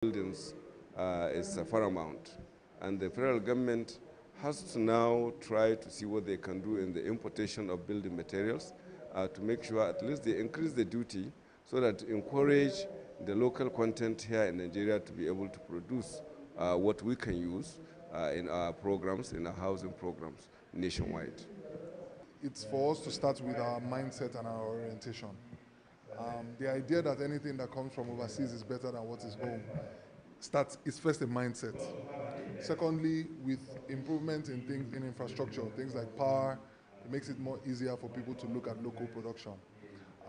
buildings is paramount, and the federal government has to now try to see what they can do in the importation of building materials to make sure at least they increase the duty so that to encourage the local content here in Nigeria to be able to produce what we can use in our programs, in our housing programs nationwide. It's for us to start with our mindset and our orientation. The idea that anything that comes from overseas is better than what is home is first a mindset. Secondly, with improvement in infrastructure, things like power, it makes it more easier for people to look at local production.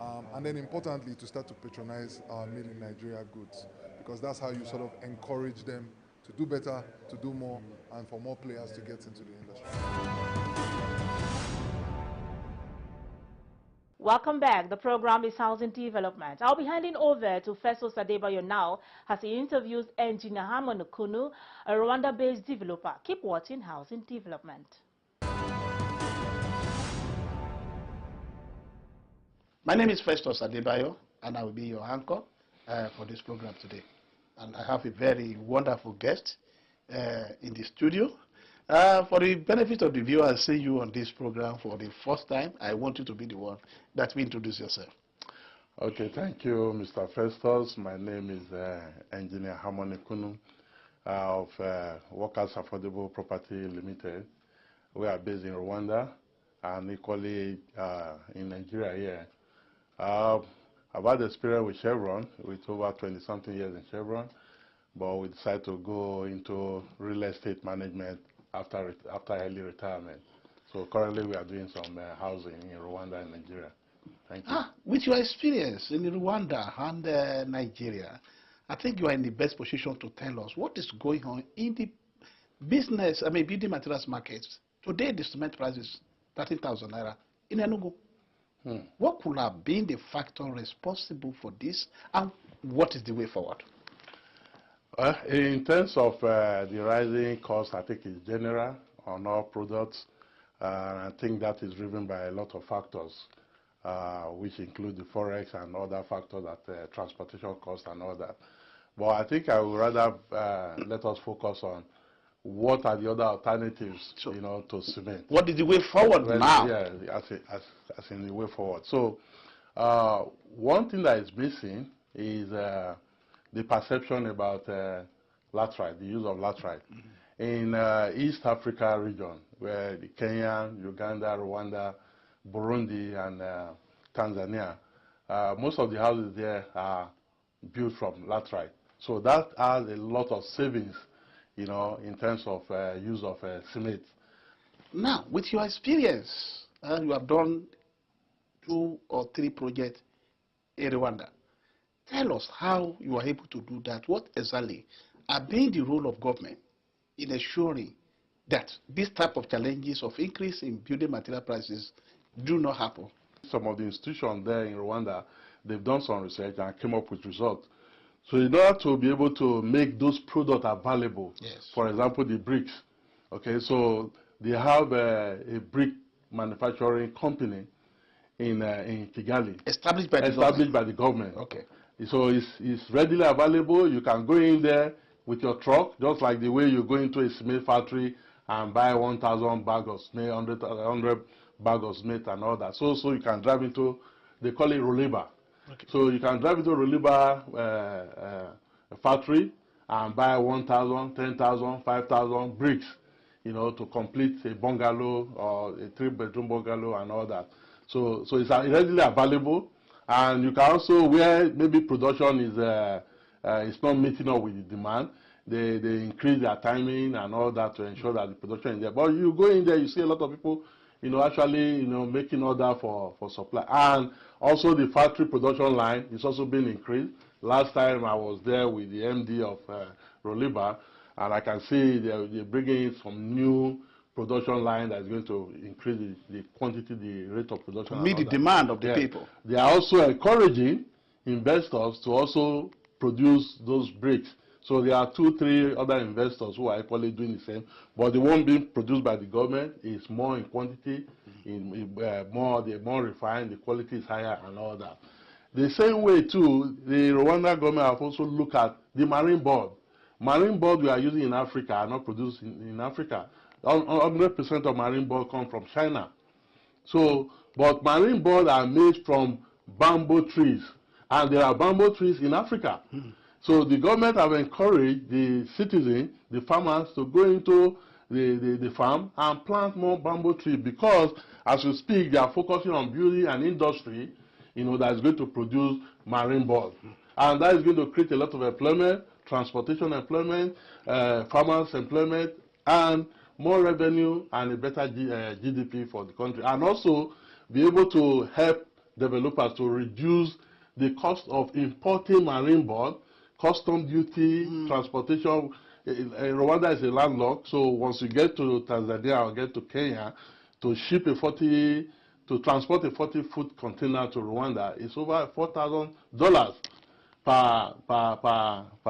And then importantly, to start to patronize our made in Nigeria goods, because that's how you sort of encourage them to do better, to do more, and for more players to get into the industry. Welcome back. The program is Housing Development. I'll be handing over to Festus Adebayo now as he interviews Engineer Harmon Okunu, a Rwanda-based developer. Keep watching Housing Development. My name is Festus Adebayo, and I will be your anchor for this program today. And I have a very wonderful guest in the studio. For the benefit of the viewers seeing you on this program for the first time, I want you to be the one that will introduce yourself. Okay, thank you, Mr. Festus. My name is Engineer Harmon Okunu of Workers Affordable Property Limited. We are based in Rwanda and equally in Nigeria here. I've had experience with Chevron, with over 20-something years in Chevron, but we decided to go into real estate management after early retirement. So currently we are doing some housing in Rwanda and Nigeria. Thank you. With your experience in Rwanda and Nigeria, I think you are in the best position to tell us what is going on in the business, building materials markets. Today the cement price is 13,000 naira in Enugu. What could have been the factor responsible for this, and what is the way forward? In terms of the rising cost, I think it's general on all products. I think that is driven by a lot of factors, which include the forex and other factors, that transportation costs and all that. But I think I would rather let us focus on what are the other alternatives, to cement. What is the way forward now? Yeah, as in the way forward. So one thing that is missing is the perception about laterite, the use of laterite. In East Africa region, where the Kenya, Uganda, Rwanda, Burundi, and Tanzania, most of the houses there are built from laterite. So that has a lot of savings, in terms of use of cement. Now, with your experience, you have done 2 or 3 projects in Rwanda. Tell us how you are able to do that. What exactly are being the role of government in ensuring that this type of challenges of increase in building material prices do not happen? Some of the institutions there in Rwanda, they've done some research and came up with results. So in order to be able to make those products available, for example, the bricks, okay, so they have a brick manufacturing company in Kigali. Established by the government. Okay. So it's readily available. You can go in there with your truck, just like the way you go into a cement factory and buy 1,000 bags of cement, 100 bags of cement and all that. So you can drive into, they call it Roliba. Okay. So you can drive into Roliba factory and buy 1,000, 10,000, 5,000 bricks, to complete a bungalow or a 3-bedroom bungalow and all that. So it's readily available. And you can also, where maybe production is not meeting up with the demand, they increase their timing and all that to ensure that the production is there. But you go in there, you see a lot of people, actually, making order for supply. And also the factory production line is also being increased. Last time I was there with the MD of Roliba, and I can see they're bringing in some new production line that is going to increase the quantity, the rate of production. To meet the demand of the people. They are also encouraging investors to also produce those bricks. So there are 2, 3 other investors who are equally doing the same, but the one being produced by the government is more in quantity, they're more refined, the quality is higher and all that. The same way too, the Rwanda government have also looked at the marine board. Marine board we are using in Africa are not produced in Africa. 100% of marine board come from China. So, but marine board are made from bamboo trees, and there are bamboo trees in Africa. So the government have encouraged the citizens, the farmers, to go into the farm and plant more bamboo trees, because as we speak, they are focusing on building an industry, that is going to produce marine board. And that is going to create a lot of employment, transportation employment, farmers employment, and more revenue and a better GDP for the country. And also be able to help developers to reduce the cost of importing marine board, custom duty, transportation. Rwanda is a landlocked, so once you get to Tanzania or get to Kenya, to transport a 40-foot container to Rwanda is over $4,000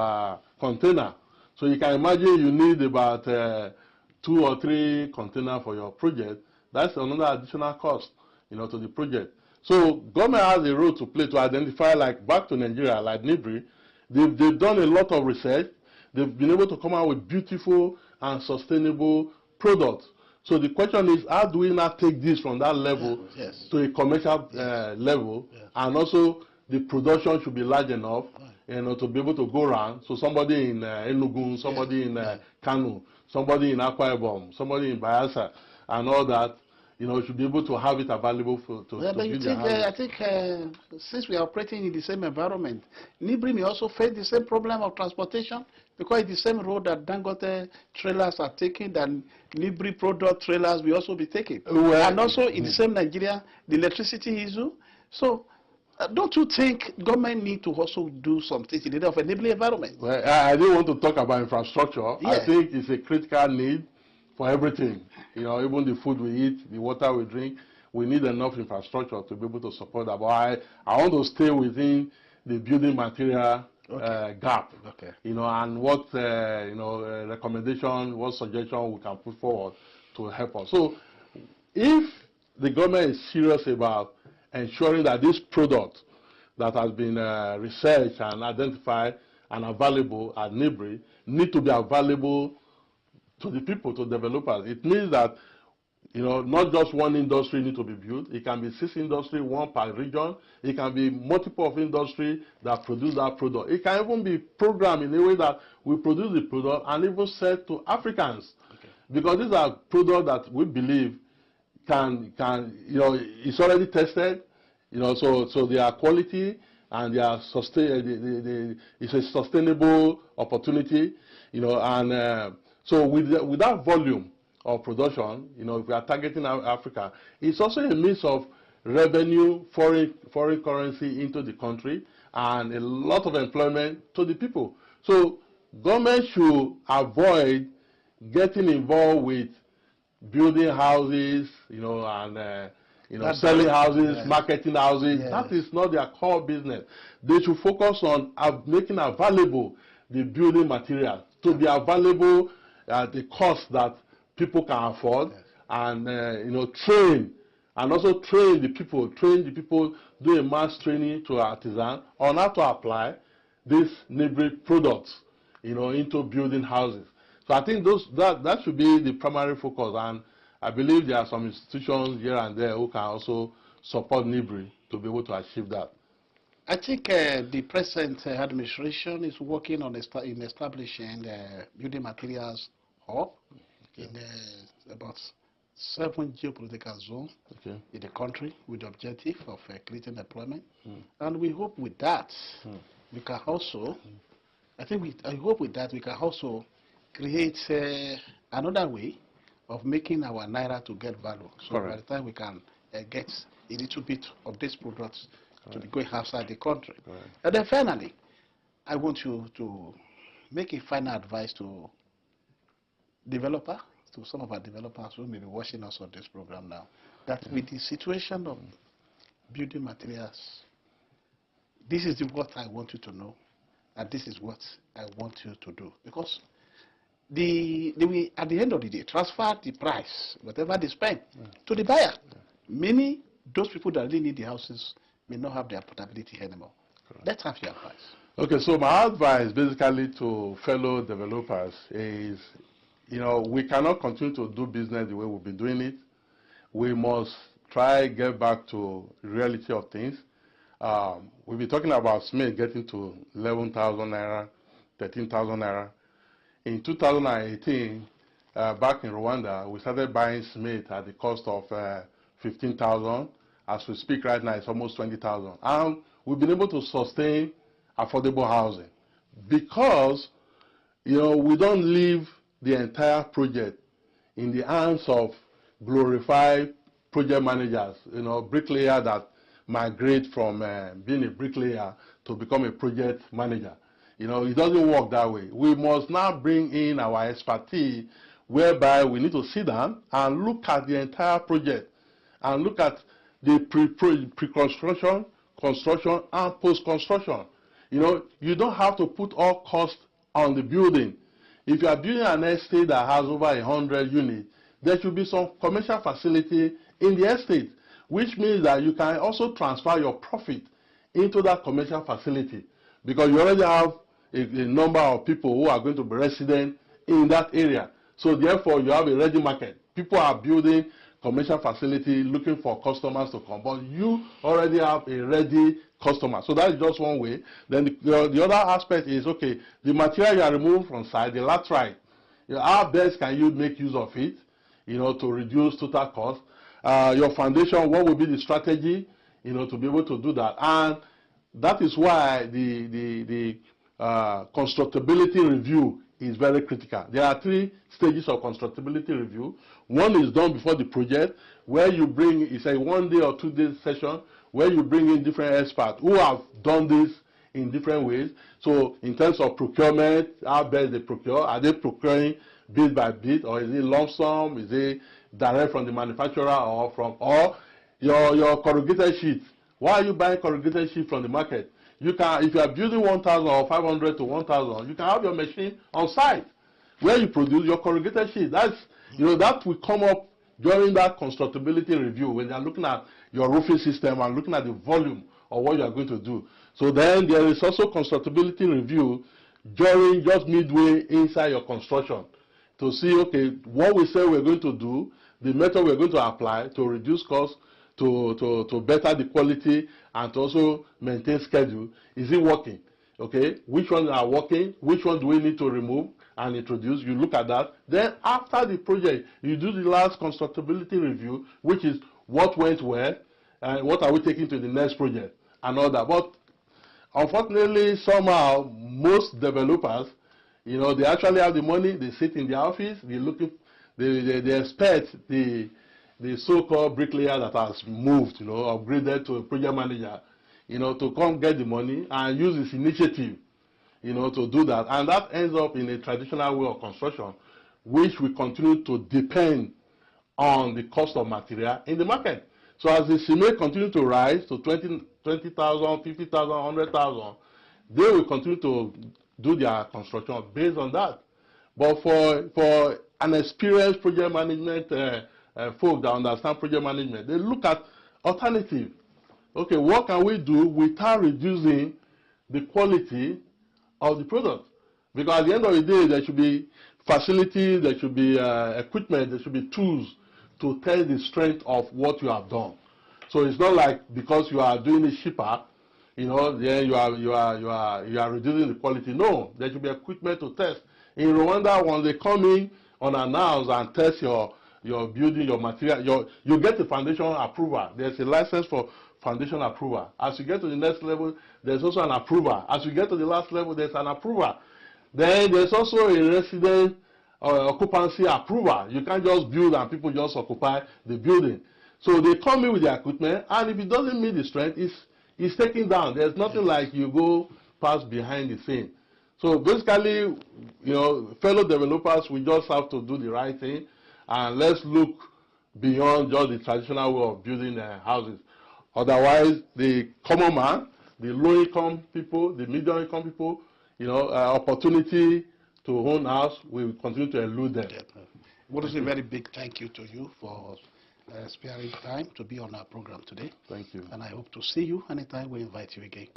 per container. So you can imagine you need about 2 or 3 containers for your project. That's another additional cost, to the project. So government has a role to play to identify, like back to Nigeria, like NIBRI, they've done a lot of research. They've been able to come out with beautiful and sustainable products. So the question is, how do we now take this from that level to a commercial level? And also the production should be large enough to be able to go around. So somebody in Enugu, somebody in Kano, somebody in Akwa Ibom, somebody in Bayelsa, and all that, should be able to have it available to but you think, I think since we are operating in the same environment, NIBRI may also face the same problem of transportation, because it's the same road that Dangote trailers are taking, that NIBRI product trailers will also be taking. Well, and also in the same Nigeria, the electricity issue. So don't you think government need to also do something in the of enabling environment? Well, I didn't want to talk about infrastructure. Yeah. I think it's a critical need for everything. Even the food we eat, the water we drink, we need enough infrastructure to be able to support that. But I want to stay within the building material gap. And what recommendation, what suggestion we can put forward to help us. So if the government is serious about ensuring that this product that has been researched and identified and available at NIBRI need to be available to the people, to developers. It means that, not just one industry need to be built. It can be 6 industries, 1 per region. It can be multiple of industry that produce that product. It can even be programmed in a way that we produce the product and even sell to Africans. Because these are products that we believe it's already tested, so they are quality and they are it's a sustainable opportunity, and so with that volume of production, if we are targeting Africa, it's also a means of revenue, foreign currency into the country, and a lot of employment to the people. So government should avoid getting involved with building houses, and selling houses, marketing houses. That is not their core business. They should focus on making available the building material to be available at the cost that people can afford, and train, and also train the people, do a mass training to artisans on how to apply these NIBRI products, into building houses. So I think that should be the primary focus, and I believe there are some institutions here and there who can also support NIBRI to be able to achieve that. I think the present administration is working on in establishing building materials hub in about 7 geopolitical zones in the country, with the objective of creating employment. And we hope with that we can also, I hope with that we can also create another way of making our naira to get value. So by the time we can get a little bit of these products to be going outside the country. And then finally, I want you to make a final advice to developers, to some of our developers who may be watching us on this program now, that with the situation of building materials, this is what I want you to know, and this is what I want you to do. Because they will, at the end of the day, transfer the price, whatever they spend, to the buyer. Many, those people that really need the houses may not have their portability anymore. Let's have your advice. Okay, so my advice basically to fellow developers is, we cannot continue to do business the way we've been doing it. We must try get back to reality of things. We've been talking about cement getting to 11,000 naira, 13,000 naira. In 2018, back in Rwanda, we started buying cement at the cost of 15,000. As we speak right now, it's almost 20,000. And we've been able to sustain affordable housing because, we don't leave the entire project in the hands of glorified project managers, bricklayer that migrate from being a bricklayer to become a project manager. It doesn't work that way. We must now bring in our expertise whereby we need to sit down and look at the entire project and look at the pre-construction, construction, and post-construction. You don't have to put all costs on the building. If you are building an estate that has over 100 units, there should be some commercial facility in the estate, which means that you can also transfer your profit into that commercial facility because you already have a number of people who are going to be resident in that area. So therefore, you have a ready market. People are building commercial facility looking for customers to come, but you already have a ready customer. So that's just one way. Then the other aspect is, okay, the material you are removing from site, the laterite, how best can you make use of it, to reduce total cost? Your foundation, what will be the strategy, to be able to do that? And that is why the constructability review is very critical. There are 3 stages of constructability review. One is done before the project, where you bring, it's a 1 day or 2 day session, where you bring in different experts who have done this in different ways. So in terms of procurement, how best they procure, are they procuring bit by bit, or is it lump sum, is it direct from the manufacturer or your corrugated sheet? Why are you buying corrugated sheet from the market? You can, if you are building 1,000 or 500 to 1,000, you can have your machine on site where you produce your corrugated sheet. That's, that will come up during that constructability review when they are looking at your roofing system and looking at the volume of what you are going to do. So then there is also constructability review during just midway inside your construction to see, okay, what we say we're going to do, the method we're going to apply to reduce costs, to better the quality, and to also maintain schedule. Is it working? Okay, which ones are working? Which ones do we need to remove and introduce? You look at that. Then after the project, you do the last constructability review, which is what went well and what are we taking to the next project and all that. But unfortunately, somehow most developers, they actually have the money. They sit in the office. They expect the so-called bricklayer that has moved, upgraded to a project manager, to come get the money and use his initiative, to do that. And that ends up in a traditional way of construction, which will continue to depend on the cost of material in the market. So as the cement continue to rise to 20,000, 50,000, 100,000, they will continue to do their construction based on that. But for an experienced project management folk that understand project management, they look at alternative. Okay, what can we do without reducing the quality of the product? Because at the end of the day, there should be facilities, there should be equipment, there should be tools to test the strength of what you have done. So it's not like because you are doing it cheaper, then you are reducing the quality. No, there should be equipment to test. In Rwanda, when they come in unannounced and test your building, your material, you get the foundation approval. There's a license for foundation approval. As you get to the next level, there's also an approval. As you get to the last level, there's an approval. Then there's also a resident occupancy approval. You can't just build and people just occupy the building. So they come in with the equipment, and if it doesn't meet the strength, it's taken down. There's nothing like you go past behind the scene. So basically, fellow developers, we just have to do the right thing, and let's look beyond just the traditional way of building houses. Otherwise, the common man, the low-income people, the medium-income people, opportunity to own house will continue to elude them. What is a very big thank you to you for sparing time to be on our program today. Thank you. And I hope to see you anytime we invite you again.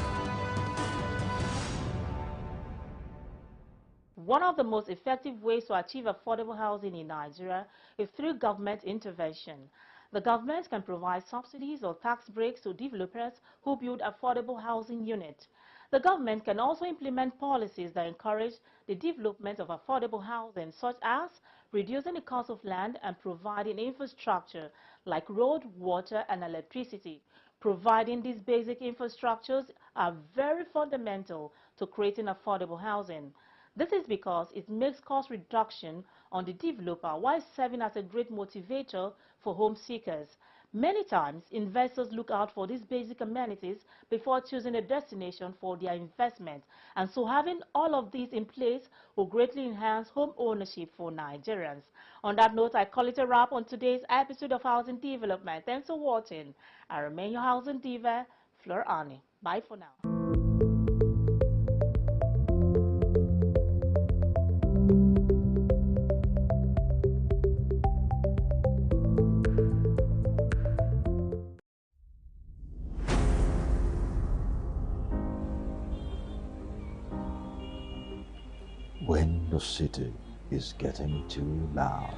One of the most effective ways to achieve affordable housing in Nigeria is through government intervention. The government can provide subsidies or tax breaks to developers who build affordable housing units. The government can also implement policies that encourage the development of affordable housing, such as reducing the cost of land and providing infrastructure like road, water, and electricity. Providing these basic infrastructures are very fundamental to creating affordable housing. This is because it makes cost reduction on the developer while serving as a great motivator for home seekers. Many times, investors look out for these basic amenities before choosing a destination for their investment, and so having all of these in place will greatly enhance home ownership for Nigerians. On that note, I call it a wrap on today's episode of Housing Development. Thanks for watching. I remain your housing diva, Fleur Ani. Bye for now. When the city is getting too loud,